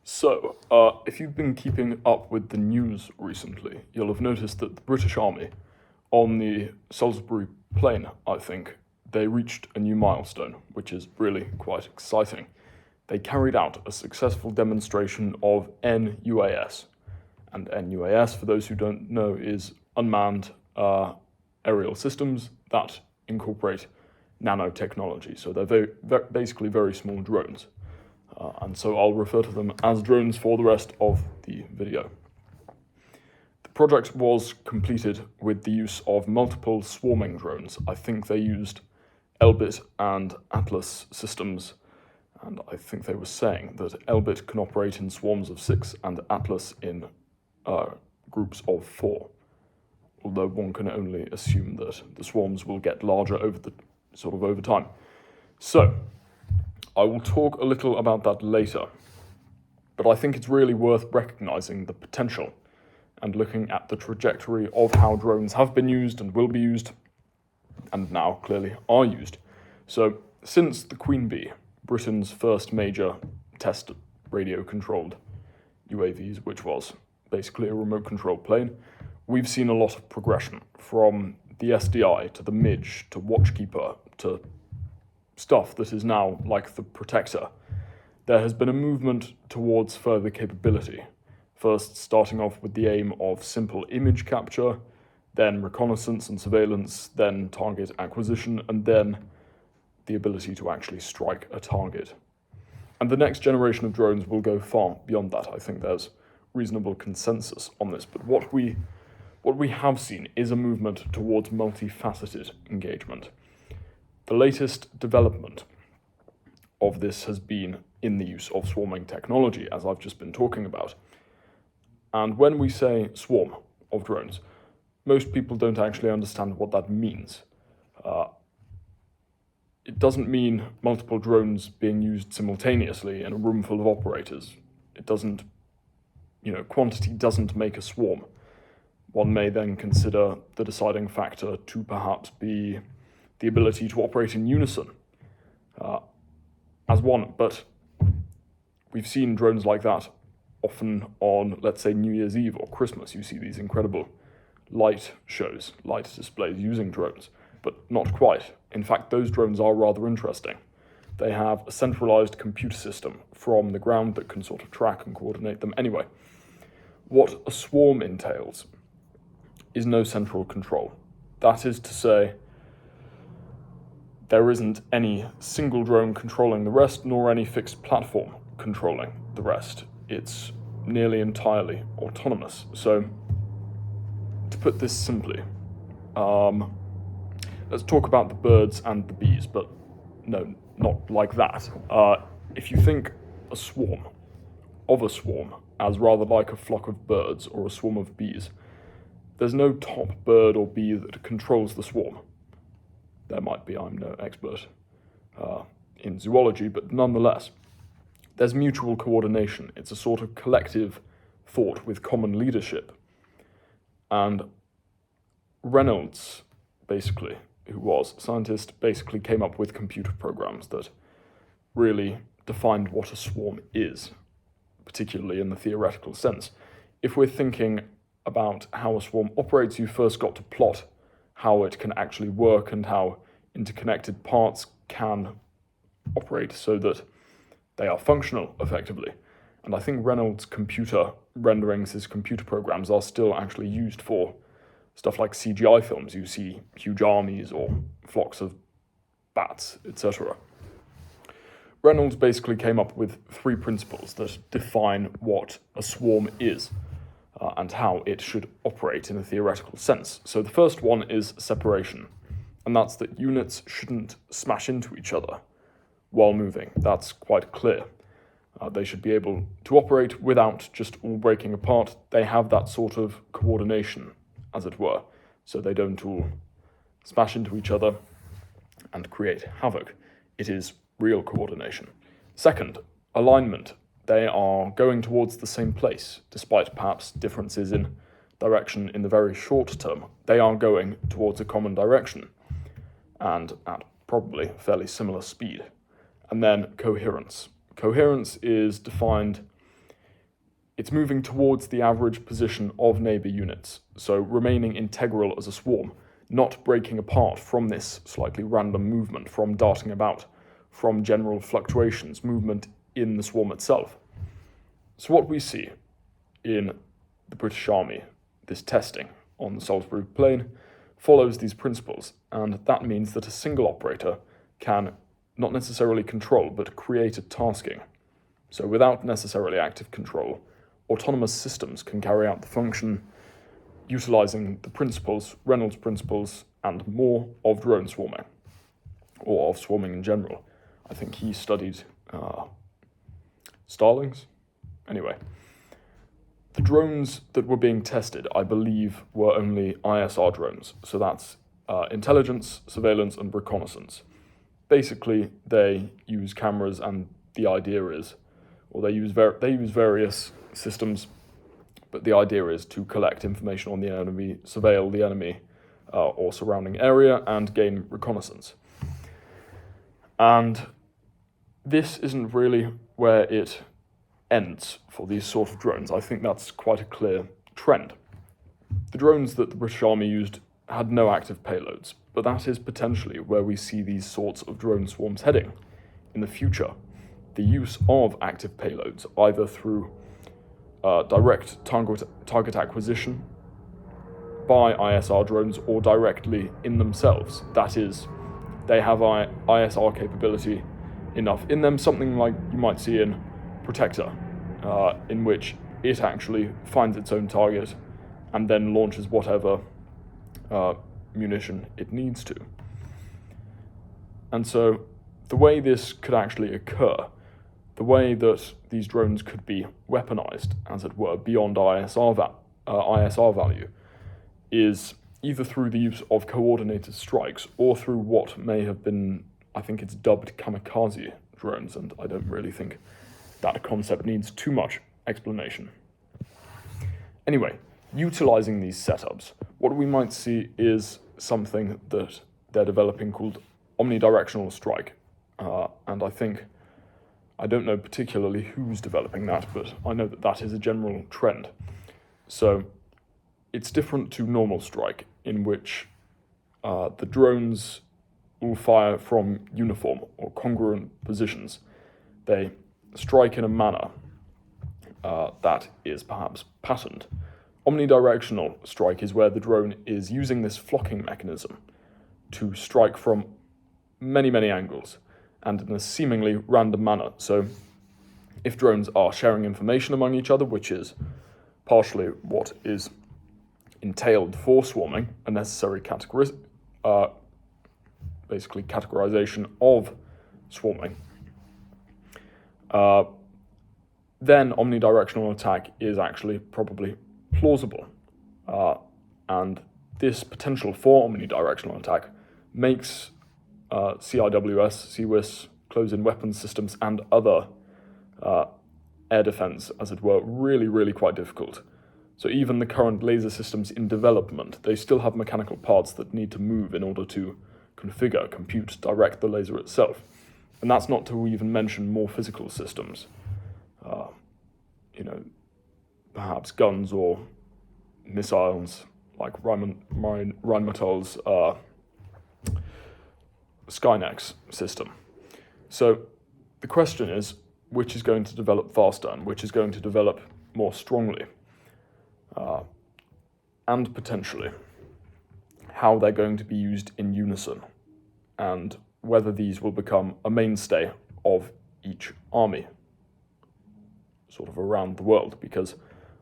If you've been keeping up with the news recently, you'll have noticed that the British Army, on the Salisbury Plain, I think, they reached a new milestone, which is really quite exciting. They carried out a successful demonstration of nUAS. And nUAS, for those who don't know, is unmanned aerial systems that incorporate nanotechnology. So they're basically very small drones. And so I'll refer to them as drones for the rest of the video. The project was completed with the use of multiple swarming drones. I think they used Elbit and Atlas systems, and I think they were saying that Elbit can operate in swarms of 6 and Atlas in groups of 4, although one can only assume that the swarms will get larger over time. So, I will talk a little about that later, but I think it's really worth recognizing the potential and looking at the trajectory of how drones have been used and will be used, and now clearly are used. So, since the Queen Bee, Britain's first major test radio-controlled UAVs, which was basically a remote-controlled plane, we've seen a lot of progression, from the SDI to the Midge to Watchkeeper to stuff that is now like the Protector. There has been a movement towards further capability, first starting off with the aim of simple image capture, then reconnaissance and surveillance, then target acquisition, and then the ability to actually strike a target. And the next generation of drones will go far beyond that. I think there's reasonable consensus on this, but what we have seen is a movement towards multifaceted engagement. The latest development of this has been in the use of swarming technology, as I've just been talking about. And when we say swarm of drones, most people don't actually understand what that means. It doesn't mean multiple drones being used simultaneously in a room full of operators. It doesn't, quantity doesn't make a swarm. One may then consider the deciding factor to perhaps be the ability to operate in unison as one, but we've seen drones like that often on, let's say, New Year's Eve or Christmas. You see these incredible light shows, light displays using drones, but not quite. In fact, those drones are rather interesting. They have a centralized computer system from the ground that can sort of track and coordinate them. Anyway, what a swarm entails is no central control. That is to say, there isn't any single drone controlling the rest, nor any fixed platform controlling the rest. It's nearly entirely autonomous. So, to put this simply, let's talk about the birds and the bees, but no, not like that. If you think a swarm as rather like a flock of birds or a swarm of bees, there's no top bird or bee that controls the swarm. There might be, I'm no expert in zoology, but nonetheless, there's mutual coordination. It's a sort of collective thought with common leadership. And Reynolds, basically, who was a scientist, basically came up with computer programs that really defined what a swarm is, particularly in the theoretical sense. If we're thinking about how a swarm operates, you first got to plot how it can actually work and how interconnected parts can operate so that they are functional effectively. And I think Reynolds' computer renderings, his computer programs, are still actually used for stuff like CGI films. You see huge armies or flocks of bats, etc. Reynolds basically came up with 3 principles that define what a swarm is and how it should operate in a theoretical sense. So the first one is separation, and that's that units shouldn't smash into each other while moving. That's quite clear. They should be able to operate without just all breaking apart. They have that sort of coordination, as it were, so they don't all smash into each other and create havoc. It is real coordination. Second, alignment. They are going towards the same place, despite perhaps differences in direction in the very short term. They are going towards a common direction, and at probably fairly similar speed. And then coherence. Coherence is defined it's moving towards the average position of neighbor units, so remaining integral as a swarm, not breaking apart from this slightly random movement, from darting about, from general fluctuations, movement in the swarm itself. So what we see in the British Army, this testing on the Salisbury Plain, follows these principles, and that means that a single operator can not necessarily control, but create a tasking. So without necessarily active control, autonomous systems can carry out the function utilizing the principles, Reynolds principles, and more of drone swarming, or of swarming in general. I think he studied starlings. Anyway, the drones that were being tested, I believe, were only ISR drones. So that's intelligence, surveillance, and reconnaissance. Basically, they use cameras, and the idea is, or they use various systems, but the idea is to collect information on the enemy, surveil the enemy or surrounding area, and gain reconnaissance. And this isn't really where it ends for these sort of drones. I think that's quite a clear trend. The drones that the British Army used had no active payloads, but that is potentially where we see these sorts of drone swarms heading in the future. The use of active payloads, either through direct target acquisition by ISR drones or directly in themselves. That is, they have ISR capability enough in them, something like you might see in Protector, in which it actually finds its own target and then launches whatever munition it needs to. And so the way this could actually occur, the way that these drones could be weaponized, as it were, beyond ISR value, is either through the use of coordinated strikes or through what may have been, I think it's dubbed kamikaze drones, and I don't really think that concept needs too much explanation. Anyway, utilizing these setups, what we might see is something that they're developing called Omnidirectional Strike, and I don't know particularly who's developing that, but I know that that is a general trend. So it's different to normal strike, in which the drones will fire from uniform or congruent positions. They strike in a manner that is perhaps patterned. Omnidirectional strike is where the drone is using this flocking mechanism to strike from many, many angles and in a seemingly random manner. So if drones are sharing information among each other, which is partially what is entailed for swarming, a necessary categorization of swarming, then omnidirectional attack is actually probably plausible. And this potential for omnidirectional attack makes CIWS, CWIS, close-in weapons systems, and other air defense, as it were, really, really quite difficult. So even the current laser systems in development, they still have mechanical parts that need to move in order to configure, compute, direct the laser itself. And that's not to even mention more physical systems. Perhaps guns or missiles, like Rheinmetall's Skynex system. So the question is, which is going to develop faster and which is going to develop more strongly? And potentially how they're going to be used in unison, and whether these will become a mainstay of each army sort of around the world, because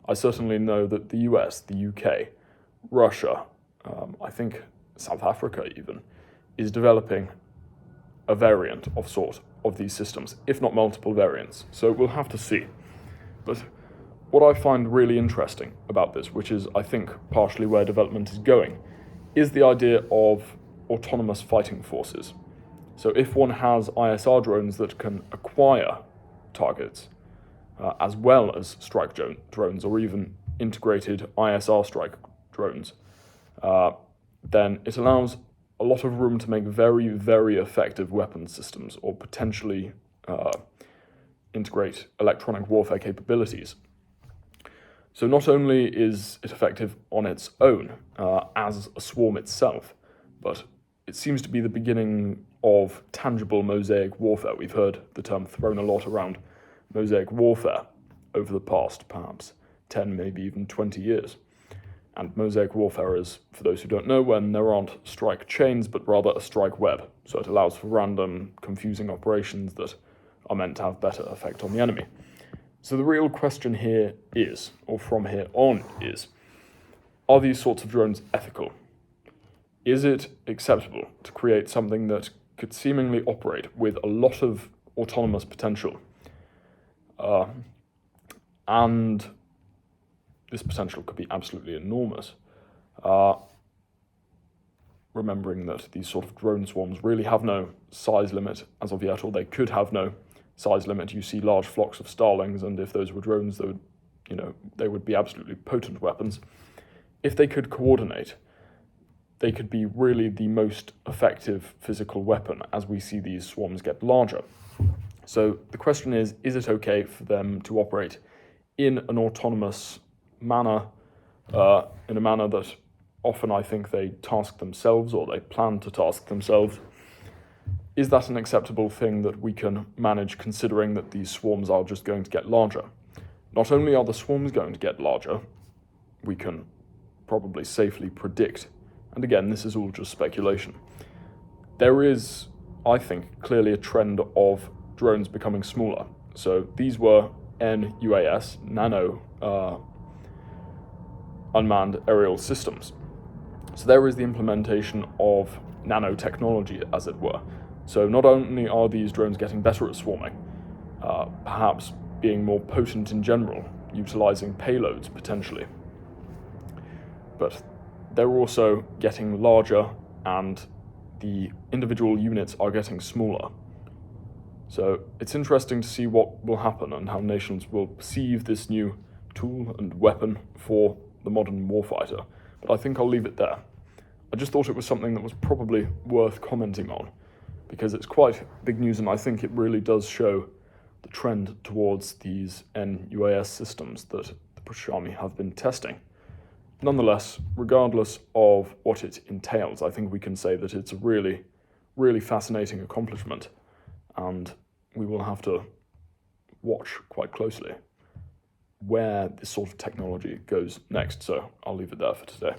I certainly know that the US, the UK, Russia, I think South Africa even, is developing a variant of these systems, if not multiple variants. So we'll have to see. But what I find really interesting about this, which is, I think, partially where development is going, is the idea of autonomous fighting forces. So if one has ISR drones that can acquire targets, as well as strike drones, or even integrated ISR strike drones, then it allows a lot of room to make very, very effective weapons systems, or potentially integrate electronic warfare capabilities. So not only is it effective on its own as a swarm itself, but it seems to be the beginning of tangible mosaic warfare. We've heard the term thrown a lot around, mosaic warfare, over the past perhaps 10, maybe even 20 years. And mosaic warfare is, for those who don't know, when there aren't strike chains, but rather a strike web. So it allows for random, confusing operations that are meant to have better effect on the enemy. So the real question here is, or from here on is, are these sorts of drones ethical? Is it acceptable to create something that could seemingly operate with a lot of autonomous potential? And this potential could be absolutely enormous. Remembering that these sort of drone swarms really have no size limit as of yet, or they could have no size limit. You see large flocks of starlings, and if those were drones, they would be absolutely potent weapons. If they could coordinate, they could be really the most effective physical weapon as we see these swarms get larger. So the question is it okay for them to operate in an autonomous manner, in a manner that often I think they task themselves, or they plan to task themselves? Is that an acceptable thing that we can manage, considering that these swarms are just going to get larger? Not only are the swarms going to get larger, we can probably safely predict, and again, this is all just speculation, there is, I think, clearly a trend of drones becoming smaller. So these were nUAS, nano unmanned aerial systems. So there is the implementation of nanotechnology, as it were. So not only are these drones getting better at swarming, perhaps being more potent in general, utilizing payloads potentially, but they're also getting larger and the individual units are getting smaller. So it's interesting to see what will happen and how nations will perceive this new tool and weapon for the modern warfighter. But I think I'll leave it there. I just thought it was something that was probably worth commenting on, because it's quite big news, and I think it really does show the trend towards these nUAS systems that the British Army have been testing. Nonetheless, regardless of what it entails, I think we can say that it's a really, really fascinating accomplishment, and we will have to watch quite closely where this sort of technology goes next. So I'll leave it there for today.